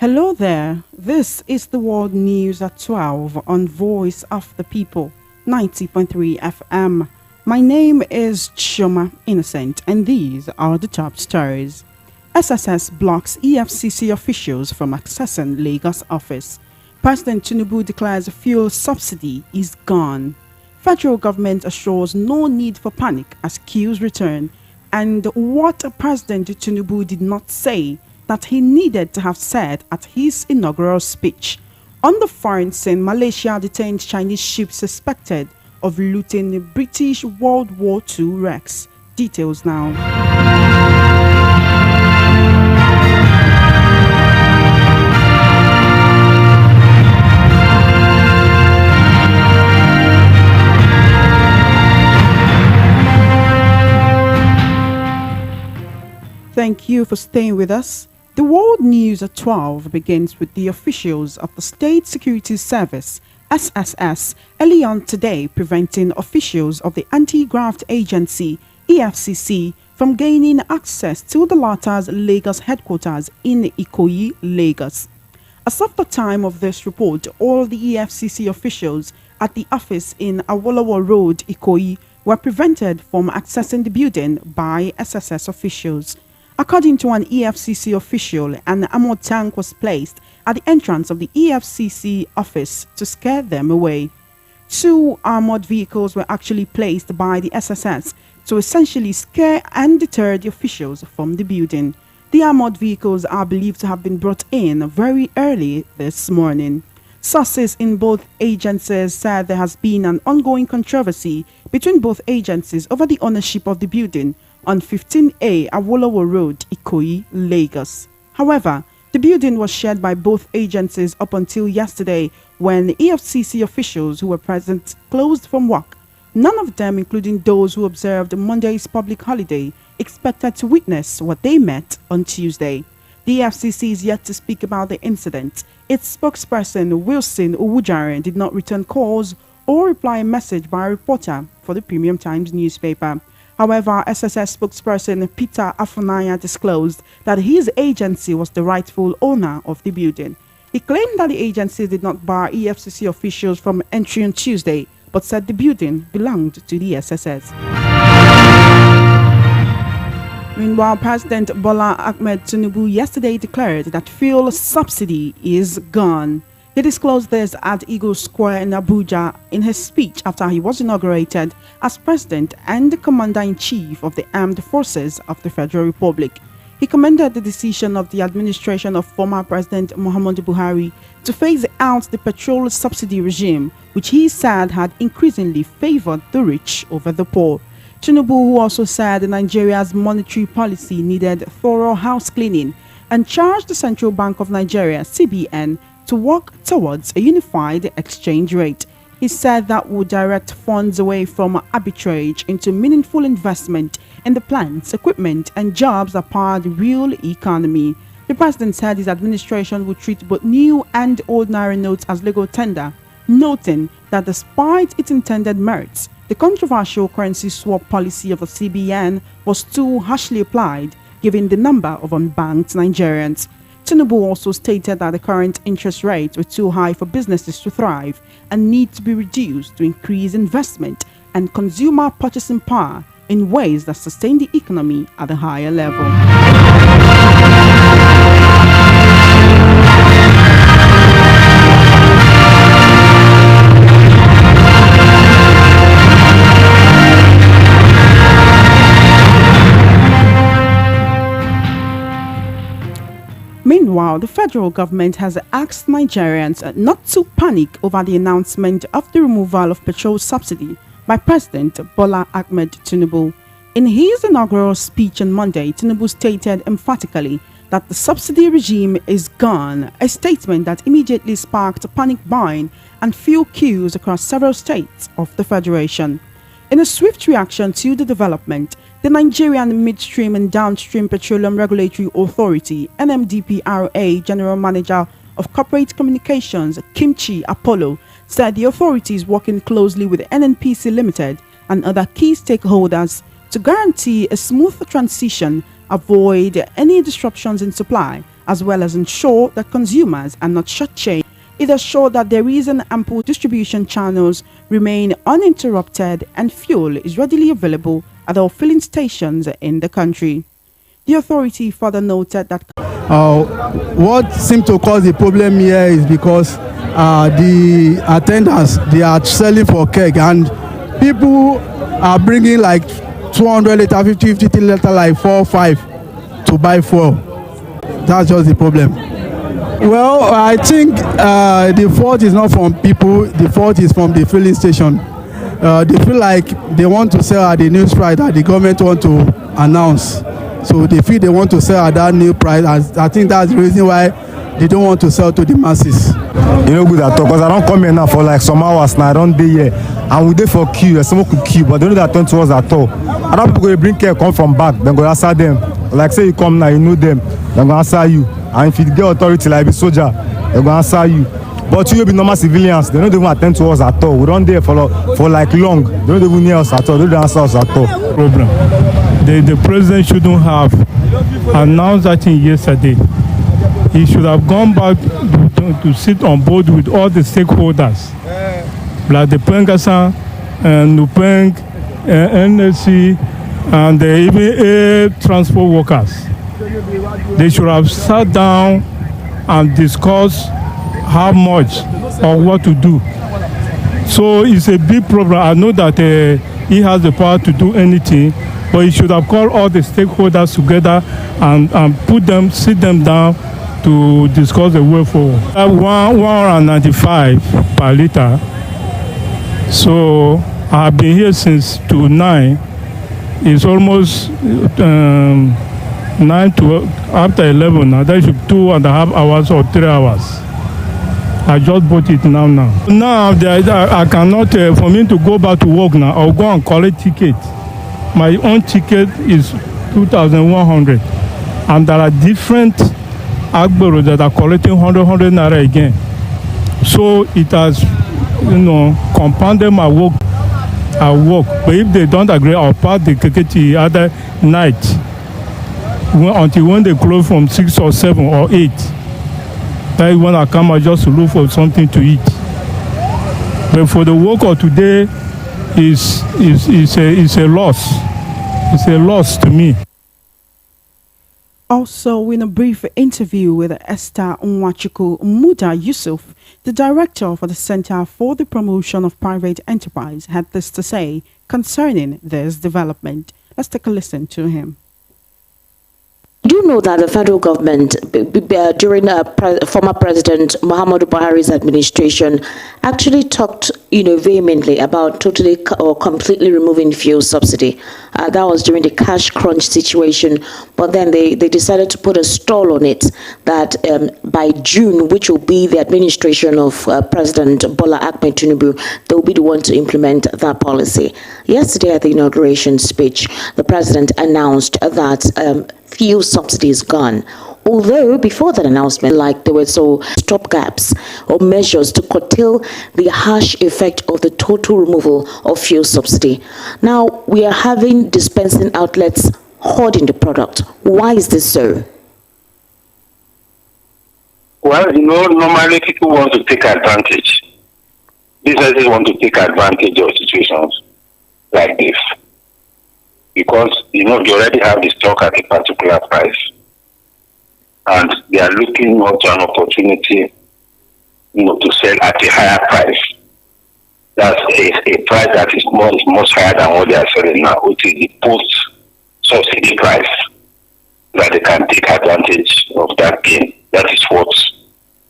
Hello there, this is the World News at 12 on Voice of the People, 90.3 FM. My name is Choma Innocent and these are the top stories. SSS blocks EFCC officials from accessing Lagos office. President Tinubu declares fuel subsidy is gone. Federal government assures no need for panic as queues return. And what President Tinubu did not say that he needed to have said at his inaugural speech. On the foreign scene, Malaysia detained Chinese ship suspected of looting British World War II wrecks. Details now. Thank you for staying with us. The World News at 12 begins with the officials of the State Security Service, SSS, early on today preventing officials of the Anti-Graft Agency, EFCC, from gaining access to the latter's Lagos headquarters in Ikoyi, Lagos. As of the time of this report, all the EFCC officials at the office in Awolowo Road, Ikoyi, were prevented from accessing the building by SSS officials. According to an EFCC official, an armored tank was placed at the entrance of the EFCC office to scare them away. 2 armored vehicles were actually placed by the SSS to essentially scare and deter the officials from the building. The armored vehicles are believed to have been brought in very early this morning. Sources in both agencies said there has been an ongoing controversy between both agencies over the ownership of the building on 15A Awolowo Road, Ikoyi, Lagos. However, the building was shared by both agencies up until yesterday when EFCC officials who were present closed from work. None of them, including those who observed Monday's public holiday, expected to witness what they met on Tuesday. The EFCC is yet to speak about the incident. Its spokesperson, Wilson Owujaren, did not return calls or reply a message by a reporter for the Premium Times newspaper. However, SSS spokesperson Peter Afunaya disclosed that his agency was the rightful owner of the building. He claimed that the agency did not bar EFCC officials from entry on Tuesday, but said the building belonged to the SSS. Meanwhile, President Bola Ahmed Tinubu yesterday declared that fuel subsidy is gone. He disclosed this at Eagle Square in Abuja in his speech after he was inaugurated as President and the Commander-in-Chief of the Armed Forces of the Federal Republic. He commended the decision of the administration of former President Muhammadu Buhari to phase out the petrol subsidy regime, which he said had increasingly favored the rich over the poor. Tinubu, who also said Nigeria's monetary policy needed thorough house cleaning, and charged the Central Bank of Nigeria, CBN, to work towards a unified exchange rate. He said that would direct funds away from arbitrage into meaningful investment in the plants, equipment, and jobs that power the real economy. The president said his administration would treat both new and old naira notes as legal tender, noting that despite its intended merits, the controversial currency swap policy of the CBN was too harshly applied, given the number of unbanked Nigerians. Tinubu also stated that the current interest rates were too high for businesses to thrive and need to be reduced to increase investment and consumer purchasing power in ways that sustain the economy at a higher level. Meanwhile, the federal government has asked Nigerians not to panic over the announcement of the removal of petrol subsidy by President Bola Ahmed Tinubu. In his inaugural speech on Monday, Tinubu stated emphatically that the subsidy regime is gone, a statement that immediately sparked panic buying and fuel queues across several states of the federation. In a swift reaction to the development, the Nigerian Midstream and Downstream Petroleum Regulatory Authority (NMDPRA) General Manager of Corporate Communications Kimchi Apollo said the authority is working closely with NNPC Limited and other key stakeholders to guarantee a smooth transition, avoid any disruptions in supply, as well as ensure that consumers are not shortchanged. It assures that there is an ample distribution channels remain uninterrupted and fuel is readily available at all filling stations in the country. The authority further noted that what seems to cause the problem here is because the attendants, they are selling for keg, and people are bringing like 200 liter, 50 liter, like 4 or 5 to buy fuel. That's just the problem. Well, I think the fault is not from people, the fault is from the filling station. They feel like they want to sell at the news price that the government want to announce. So they feel they want to sell at that new price, and I think that's the reason why they don't want to sell to the masses. You know good at all, because I don't come here now for like some hours now, I don't be here. And we there for queue, someone could queue, but they don't know that turn to us at all. Other people go bring care, come from back, then go answer them. Like say you come now, you know them, then go answer you. And if you get authority like a soldier, they go answer you. But you will be normal civilians, they don't even attend to us at all. We don't there for like long, they don't even near us at all, they don't answer us at all. Problem. The president shouldn't have announced that thing yesterday. He should have gone back to sit on board with all the stakeholders, like the Pengasan, Nupeng, NSC, and even air transport workers. They should have sat down and discussed how much or what to do. So it's a big problem. I know that he has the power to do anything, but he should have called all the stakeholders together and sit them down to discuss the way forward. 195 per liter. So I've been here since 9. It's almost 9 to after 11 now. That should 2.5 hours or 3 hours. I just bought it now. Now I cannot, for me to go back to work now, I'll go and collect ticket. My own ticket is 2,100. And there are different Agbero that are collecting 100 naira again. So it has, compounded my work. But if they don't agree, I'll pass the Keketi other night until when they close from 6 or 7 or 8. That is when I come out just to look for something to eat. But for the work of today, it's a loss. It's a loss to me. Also, in a brief interview with Esther Nwachukwu Muda Yusuf, the director for the Center for the Promotion of Private Enterprise, had this to say concerning this development. Let's take a listen to him. Do you know that the federal government, during former President Muhammadu Buhari's administration, actually talked, vehemently about totally or completely removing fuel subsidy? That was during the cash crunch situation. But then they decided to put a stall on it that by June, which will be the administration of President Bola Ahmed Tinubu, they will be the one to implement that policy. Yesterday at the inauguration speech, the president announced that fuel subsidy is gone. Although before that announcement, there were stopgaps or measures to curtail the harsh effect of the total removal of fuel subsidy. Now we are having dispensing outlets hoarding the product. Why is this so? Well, normally people want to take advantage. Businesses want to take advantage of situations like this. Because, they already have the stock at a particular price. And they are looking out to an opportunity, to sell at a higher price. That's a price that is much higher than what they are selling now, which is the post-subsidy price, that they can take advantage of that gain. That is what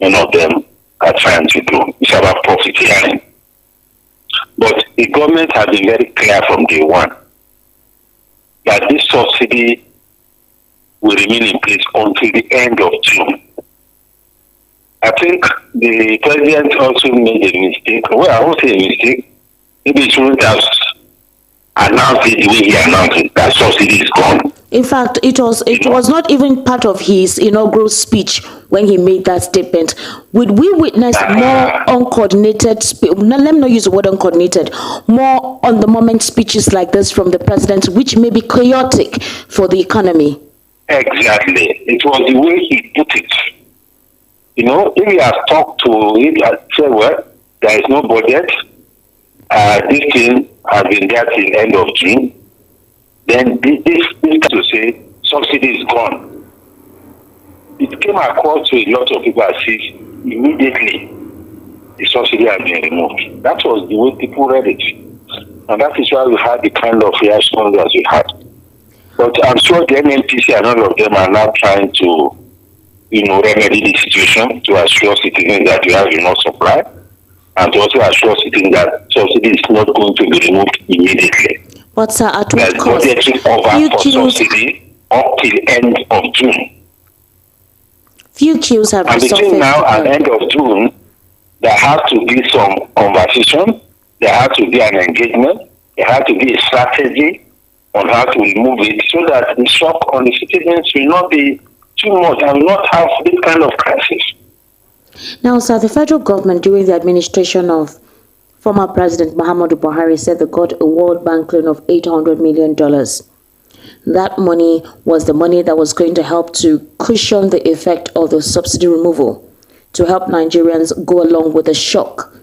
many of them are trying to do. It's about profiteering. But the government has been very clear from day one that this subsidy will remain in place until the end of June. I think the president also made a mistake. Well, I won't say a mistake. Maybe he shouldn't have announced it the way he announced it, that subsidy is gone. In fact, it was not even part of his inaugural speech when he made that statement. Would we witness more uncoordinated, let me not use the word uncoordinated, more on-the-moment speeches like this from the president, which may be chaotic for the economy? Exactly. It was the way he put it. You know, if he has talked to, if he has said, well, there is no budget, this thing has been there till end of June, then this to say subsidy is gone. It came across to a lot of people as if immediately the subsidy has been removed. That was the way people read it. And that is why we had the kind of reaction that we had. But I'm sure the NNPC and all of them are now trying to, remedy the situation to assure citizens that we have enough supply, and to also assure citizens that subsidy is not going to be removed immediately. But sir, at what cost? Budgetary cover for subsidy up till end of June. Few queues have and between now and end of June, there has to be some conversation, there has to be an engagement, there has to be a strategy on how to remove it so that the shock on the citizens will not be too much and will not have this kind of crisis. Now, sir, the federal government during the administration of former President Muhammadu Buhari said they got a World Bank loan of $800 million. That money was the money that was going to help to cushion the effect of the subsidy removal, to help Nigerians go along with the shock.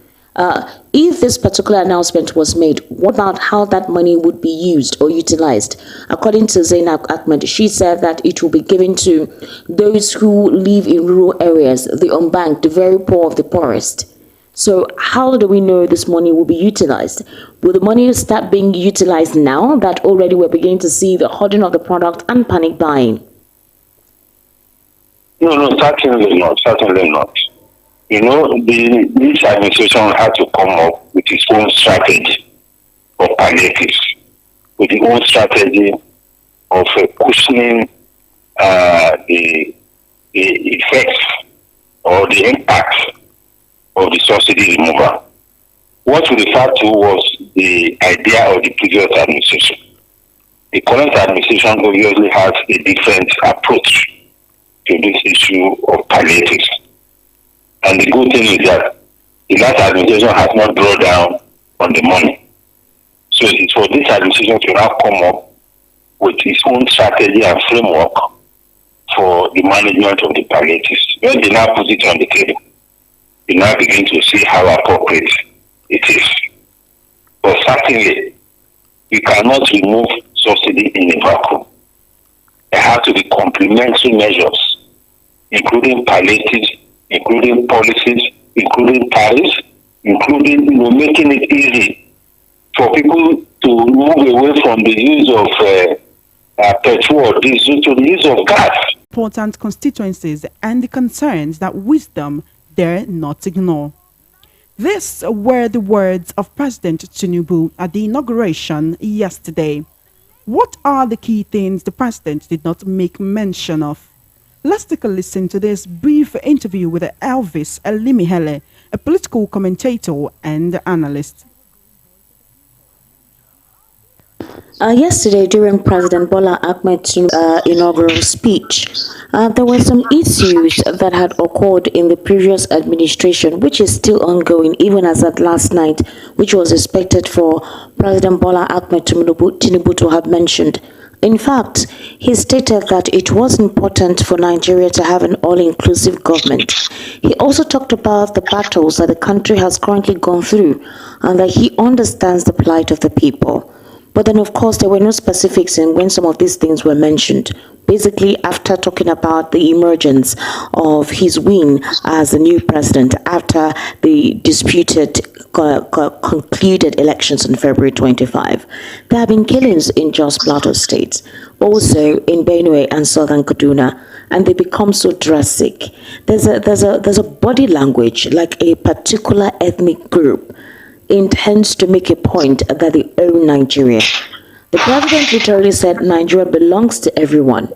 If this particular announcement was made, what about how that money would be used or utilized? According to Zainab Ahmed, she said that it will be given to those who live in rural areas, the unbanked, the very poor of the poorest. So how do we know this money will be utilized? Will the money start being utilized now that already we're beginning to see the hoarding of the product and panic buying? No, certainly not. This administration had to come up with its own strategy of palliatives, with its own strategy of cushioning the effects or the impact of the subsidy removal. What we referred to was the idea of the previous administration. The current administration obviously has a different approach to this issue of palliatives. And the good thing is that the last administration has not brought down on the money. So it's for this administration to now come up with its own strategy and framework for the management of the palliatives. When they now put it on the table, we now begin to see how appropriate it is. But certainly, we cannot remove subsidy in a vacuum. There have to be complementary measures, including palliatives, including policies, including tariffs, including making it easy for people to move away from the use of petrol or diesel to the use of gas. Important constituencies and the concerns that wisdom dare not ignore. These were the words of President Tinubu at the inauguration yesterday. What are the key things the president did not make mention of? Let's take a listen to this brief interview with Elvis Elimihele, a political commentator and analyst. Yesterday, during President Bola Ahmed Tinubu's inaugural speech, there were some issues that had occurred in the previous administration, which is still ongoing, even as at last night, which was expected for President Bola Ahmed Tinubu to have mentioned. In fact, he stated that it was important for Nigeria to have an all-inclusive government. He also talked about the battles that the country has currently gone through and that he understands the plight of the people. But then, of course, there were no specifics in when some of these things were mentioned. Basically, after talking about the emergence of his win as the new president after the disputed concluded elections on February 25. There have been killings in Jos Plateau State, also in Benue and Southern Kaduna, and they become so drastic. There's a body language, like a particular ethnic group intends to make a point that they own Nigeria. The president literally said Nigeria belongs to everyone.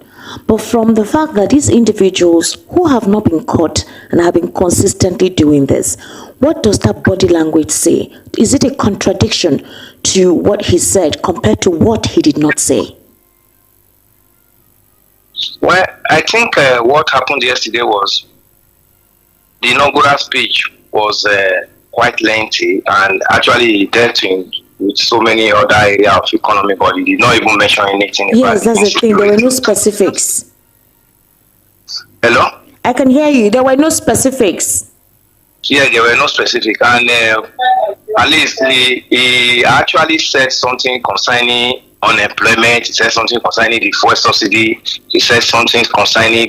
But from the fact that these individuals who have not been caught and have been consistently doing this, what does that body language say? Is it a contradiction to what he said compared to what he did not say? Well, I think what happened yesterday was the inaugural speech was quite lengthy, and actually dealt with so many other areas of economy, but he did not even mention anything. Yes, that's the thing. There were no specifics. Hello? I can hear you. There were no specifics. Yeah, there were no specific. And at least he actually said something concerning unemployment. He said something concerning the fuel subsidy. He said something concerning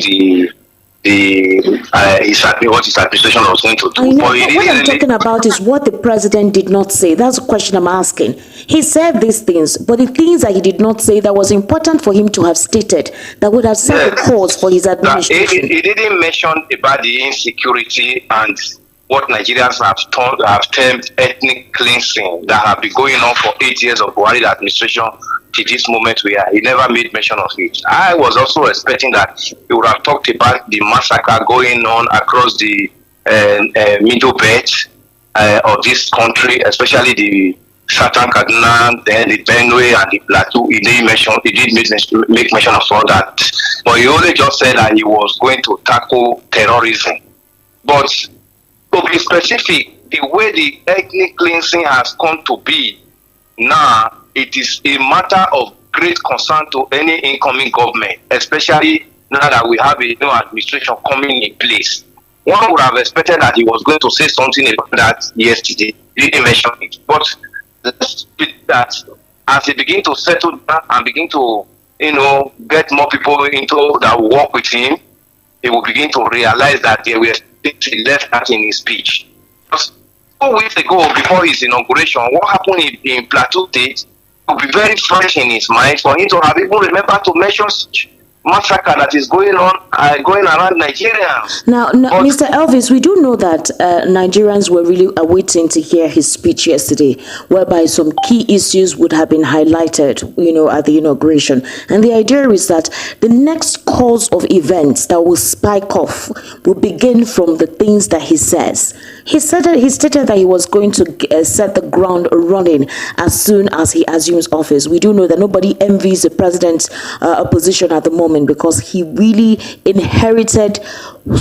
what his administration was going to do. I know, but what I'm talking about is what the president did not say. That's the question I'm asking. He said these things, but the things that he did not say that was important for him to have stated, that would have set the cause for his administration. He didn't mention about the insecurity and what Nigerians have termed ethnic cleansing that have been going on for 8 years of Buhari administration to this moment where he never made mention of it. I was also expecting that he would have talked about the massacre going on across the middle belt of this country, especially the Southern Kaduna, then the Benue and the Plateau. He did make mention of all that. But he only just said that he was going to tackle terrorism. But to be specific, the way the ethnic cleansing has come to be now, it is a matter of great concern to any incoming government, especially now that we have a new administration coming in place. One would have expected that he was going to say something about that yesterday. He didn't mention it. But let's speak that as he begin to settle down and begin to, get more people into that work with him, he will begin to realize that there were things he left out in his speech. Just 2 weeks ago, before his inauguration, what happened in Plateau State will be very fresh in his mind for him to have even remembered to mention such massacre that is going around Nigeria. Now, Mr. Elvis, we do know that Nigerians were really awaiting to hear his speech yesterday, whereby some key issues would have been highlighted, at the inauguration. And the idea is that the next course of events that will spike off will begin from the things that he says. He stated that he was going to set the ground running as soon as he assumes office. We do know that nobody envies the president's position at the moment, because he really inherited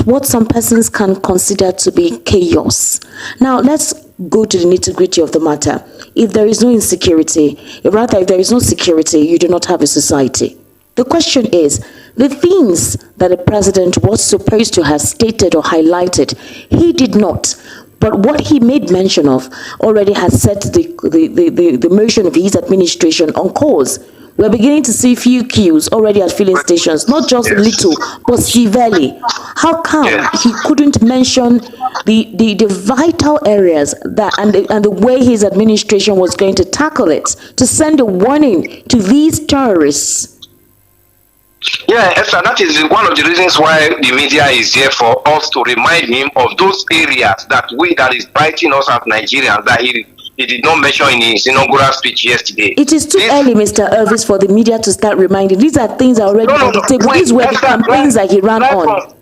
what some persons can consider to be chaos. Now, let's go to the nitty-gritty of the matter. If there is no insecurity, if there is no security, you do not have a society. The question is, the things that the president was supposed to have stated or highlighted, he did not. But what he made mention of already has set the motion of his administration on course. We're beginning to see few queues already at filling stations, not just little, but severely. How come he couldn't mention the vital areas and the way his administration was going to tackle it, to send a warning to these terrorists? Yeah, Esther, that is one of the reasons why the media is here, for us to remind him of those areas that is biting us as Nigerians, that he did not mention in his inaugural speech yesterday. It is too early, Mr. Elvis, for the media to start reminding. These are things that are already on the table. These were the campaigns that he ran on.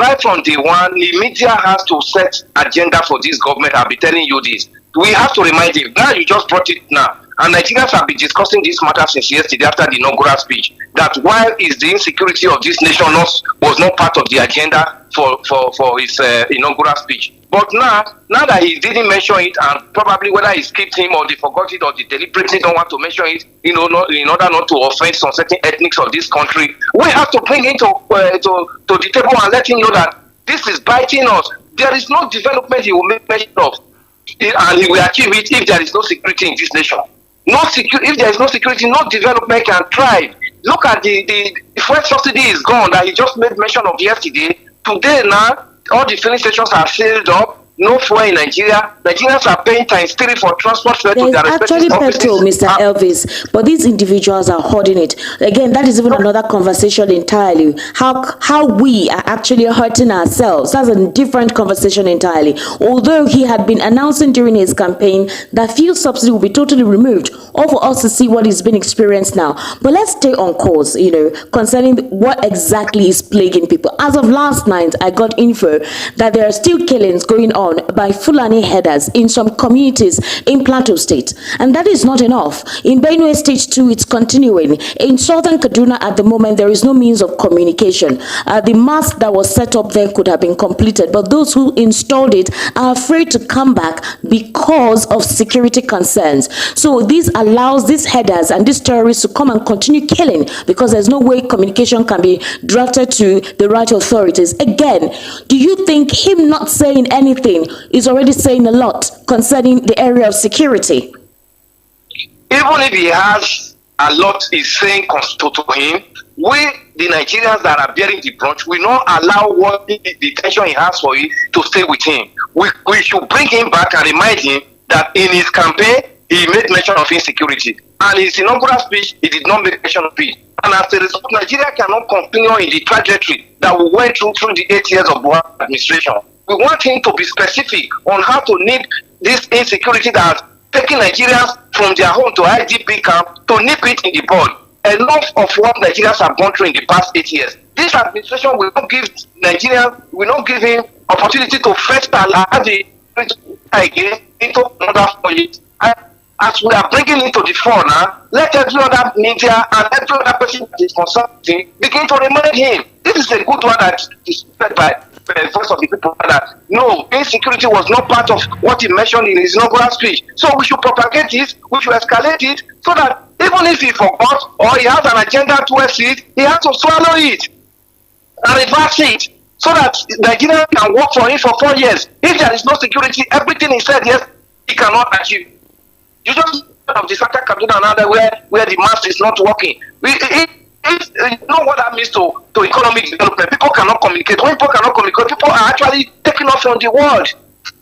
Right from day one, the media has to set agenda for this government. I'll be telling you this. We have to remind him. Now you just brought it now. And Nigerians have been discussing this matter since yesterday after the inaugural speech, that while is the insecurity of this nation was not part of the agenda for his inaugural speech. But now that he didn't mention it, and probably whether he skipped him or they forgot it or they deliberately don't want to mention it, in order not to offend some certain ethnics of this country, we have to bring him to the table and let him know that this is biting us. There is no development he will make mention of, and he will achieve it if there is no security in this nation. If there is no security, no development can thrive. Look at the fuel subsidy is gone that he just made mention of yesterday. Today now, all the filling stations are sealed up. No fuel in Nigeria. Nigerians are paying �3 for transport fare to their respective offices. Petrol, Mr. Elvis, but these individuals are hoarding it. Again, that is even another conversation entirely. How we are actually hurting ourselves. That's a different conversation entirely. Although he had been announcing during his campaign that fuel subsidy will be totally removed, all for us to see what is being experienced now. But let's stay on course, concerning what exactly is plaguing people. As of last night, I got info that there are still killings going on on by Fulani herders in some communities in Plateau State. And that is not enough. In Benue State too, it's continuing. In southern Kaduna at the moment, there is no means of communication. The mast that was set up there could have been completed, but those who installed it are afraid to come back because of security concerns. So this allows these herders and these terrorists to come and continue killing because there's no way communication can be drafted to the right authorities. Again, do you think him not saying anything is already saying a lot concerning the area of security? Even if he has a lot he's saying to him, we, the Nigerians that are bearing the brunt, will not allow what the tension he has for it to stay with him. We should bring him back and remind him that in his campaign, he made mention of insecurity. And in his inaugural speech, he did not make mention of it. And as a result, Nigeria cannot continue in the trajectory that we went through the 8 years of Buhari administration. We want him to be specific on how to nip this insecurity that has taken Nigerians from their home to IDP camp, to nip it in the bud. Enough of what Nigerians have gone through in the past 8 years. This administration will not give Nigerians, will not give him opportunity to first allow the again into another 4 years. And as we are bringing it to the fore now, let every other media and every other person that is concerned begin to remind him. This is a good one that is said by the voice of the people that no, insecurity was not part of what he mentioned in his inaugural speech. So we should propagate it, we should escalate it, so that even if he forgot or he has an agenda towards it, he has to swallow it and reverse it, so that Nigeria can work for him for 4 years. If there is no security, everything he said yes, he cannot achieve. You just of the Saka Kaduna another where the mass is not working. You know what that means to economic development. People cannot communicate. When people cannot communicate, people are actually taking off from the world.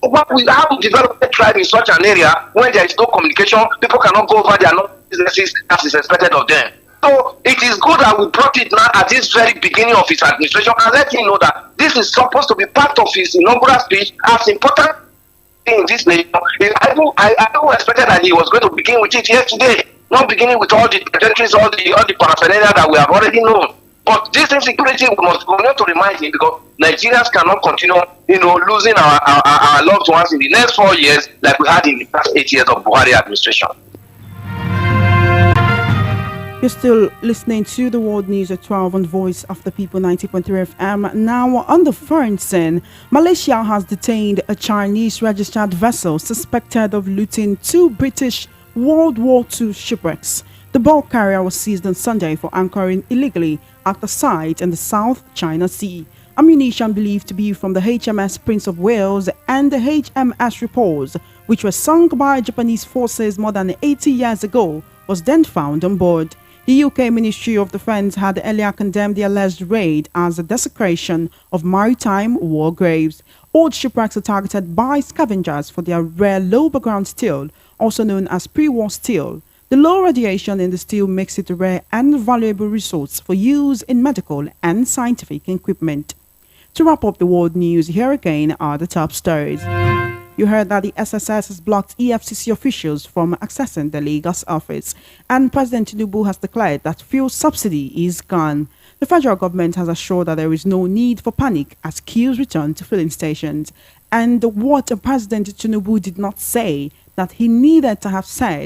What we have to develop a tribe in such an area when there is no communication, people cannot go over their businesses as is expected of them. So it is good that we brought it now at this very beginning of his administration and let him know that this is supposed to be part of his inaugural speech as important in this nation. I don't expected that he was going to begin with it yesterday, not beginning with all the territories, all the paraphernalia that we have already known. But this insecurity we must continue to remind him, because Nigerians cannot continue, losing our loved ones in the next 4 years like we had in the past 8 years of Buhari administration. You're still listening to the World News at 12 on Voice of the People 90.3 FM. Now, on the foreign scene, Malaysia has detained a Chinese registered vessel suspected of looting 2 British World War II shipwrecks. The bulk carrier was seized on Sunday for anchoring illegally at the site in the South China Sea. Ammunition believed to be from the HMS Prince of Wales and the HMS Repose, which were sunk by Japanese forces more than 80 years ago, was then found on board. The UK Ministry of Defence had earlier condemned the alleged raid as a desecration of maritime war graves. Old shipwrecks are targeted by scavengers for their rare low background steel, also known as pre-war steel. The low radiation in the steel makes it a rare and valuable resource for use in medical and scientific equipment. To wrap up the world news, here again are the top stories. You heard that the SSS has blocked EFCC officials from accessing the Lagos office, and President Tinubu has declared that fuel subsidy is gone. The federal government has assured that there is no need for panic as queues return to filling stations. And what President Tinubu did not say that he needed to have said